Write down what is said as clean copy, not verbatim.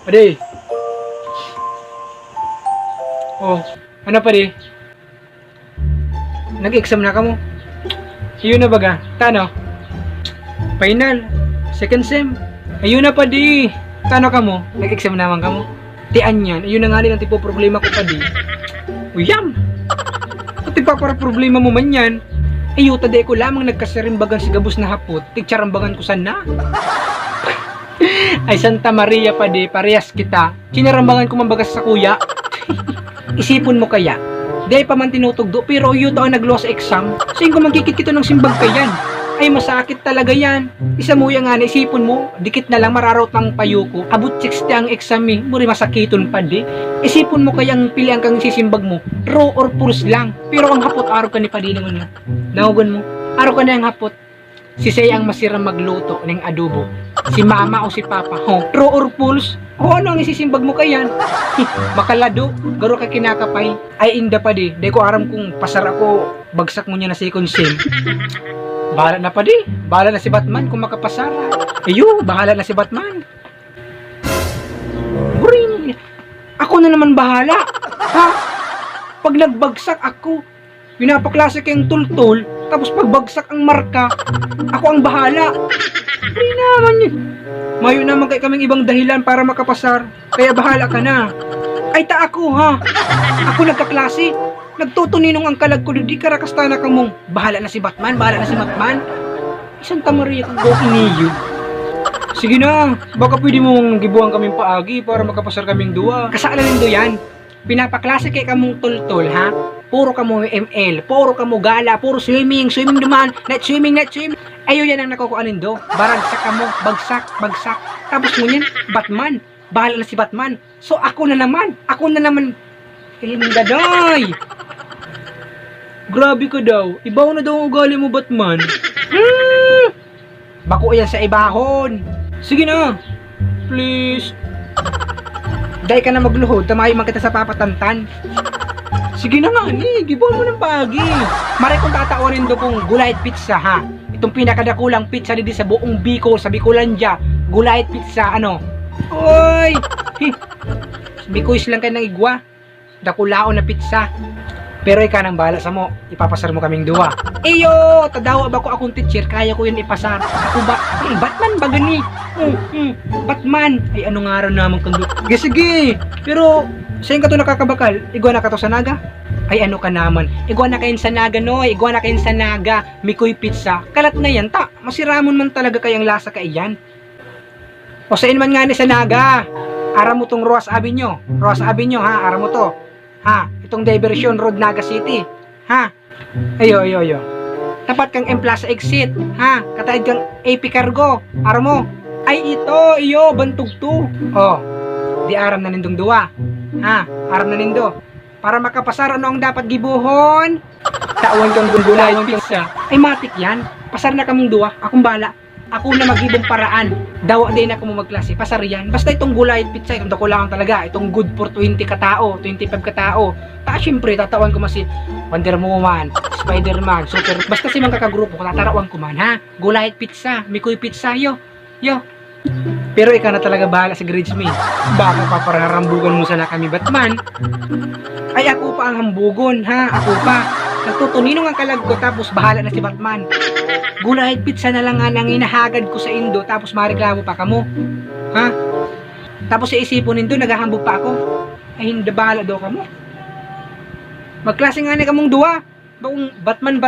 Pade. Oh, ano pade? Nag-exam na ka mo? Ayun na baga? Tano? Final. Second sem. Ayun na pade. Tano ka mo? Nag-exam naman ka mo? Tian yan. Ayun na nga din ang tipo problema ko pade. Uyam! Pati pa para problema mo man yan. Ayuta de ko lamang nagkasarimbagan si gabos na hapot. Tigcharambagan ko sana. Ay Santa Maria pade, parehas kita. Sinarambangan ko mambagas sa kuya. Isipon mo kaya, di pa man tinutugdo, pero yuto ang nagluwa sa exam. Saan ko magkikit kito ng simbag kayan? Ay masakit talaga yan. Isa mo yan nga, isipon mo, dikit na lang mararaot ng payuko. Abot 60 ang exam eh, muri masakiton pa di. Isipon mo kayang pilihan kang sisimbag mo, raw or pulse lang. Pero ang hapot, araw ka ni padi naman mo. Nahugan mo, araw ka na yung hapot. Si Say ang masirang magluto ng adobo. Si mama o si papa, raw or pulse? O ano ang isisimbag mo kayan? Makalado, garo ka kinakapay. Ay inda pa di ko aram kung pasar ako, bagsak mo niya na second sem. Bahala na pa di, bahala na si Batman kung makapasar. Ayo, bahala na si Batman. Buring, ako na naman bahala. Ha? Pag nagbagsak ako, pinapaklase kayong tultul, tapos pagbagsak ang marka, ako ang bahala. Buring naman yun. Mayo naman kay kaming ibang dahilan para makapasar, kaya bahala ka na. Ay ta ako ha, ako nagkaklase, nagtutuninong ang kalag ko, di karakastana ka mong, bahala na si Batman, bahala na si Batman. Santa Maria kung go iniyo. Sige na, baka pwede mong gibuhan kaming paagi para makapasar kaming dua. Kasala nindo yan, pinapaklase kay kamong tultol ha. Puro kamo ML, puro kamo gala, puro swimming naman, net swimming. Ayo yan ang nakukuanin do. Baragsak kamo, bagsak. Tapos mo yan, Batman. Bahala na si Batman. So ako na naman. Daday. Grabe ka daw. Ibaw na daw ang ugali mo, Batman. Bako yan sa ibahon. Sige na. Please. Dahil ka na magluhod, tamayo man kita sa papatantan. Sige na nga ni, gibuhan mo ng bagi. Maray kong tatawanin do kong gulay at pizza ha. Itong pinakadakulang pizza di sa buong Bicol, sa Bicolandia. Gulay at pizza, ano? Oy! Bikoys lang kayo ng igwa. Dakulaon na pizza. Pero ikaw nang bahala sa mo, ipapasar mo kaming duwa. Eyo, tadawa ba ko akong teacher, kaya ko yun ipasar. Ako ba? Batman ba gani? Batman. Ay ano nga rin naman kung sige. Pero saan ka to nakakabakal? Igwa na ka to sa naga? Ay ano ka naman? Igwa na kayo sa naga no? Igwa na kayo sa naga. Mikoy pizza. Kalat na yan ta. Masiramon man talaga kayang lasa ka iyan. O saan man nga ni sa naga? Ara mo tong Roas Avenue. Roas Avenue ha. Ara mo to. Ha. Itong Diversion Road Naga City. Ha. Ayo. Tapat kang M Plaza exit. Ha. Kataid kang AP Cargo. Ara mo. Ay ito. Iyo. Bantog to. Oh. Di aram na nindong duwa. Ha, aram na nindo. Para makapasar, ano ang dapat gibuhon? Tawan kang gulay pizza. Ay matik yan. Pasar na kamong duwa. Akong bala. Ako na magibong paraan. Dawa din ako mo magklase. Pasar yan. Basta itong gulay pizza, itong dakulangan talaga. Itong good for 20 katao, 25 katao. Syempre, tatawan ko masi Wonder Woman, Spider-Man, Super. Basta si mga kakagrupo ko, tatarawan ko man ha. Gulay pizza, mikoy pizza, yo. Pero ikaw na talaga bahala sa grades me. Baka papararambugan mo sana kami Batman. Ay ako pa ang hambugon ha. Ako pa. Nagtutuninong ang kalag ko tapos bahala na si Batman. Gulay pizza na lang nga nang inahagad ko sa Indo tapos mareklamo pa kamo. Ha? Tapos sa isipon nindo naghahambog pa ako. Ay hindi bahala daw kamo. Magklase nga na kamong duwa. Baong Batman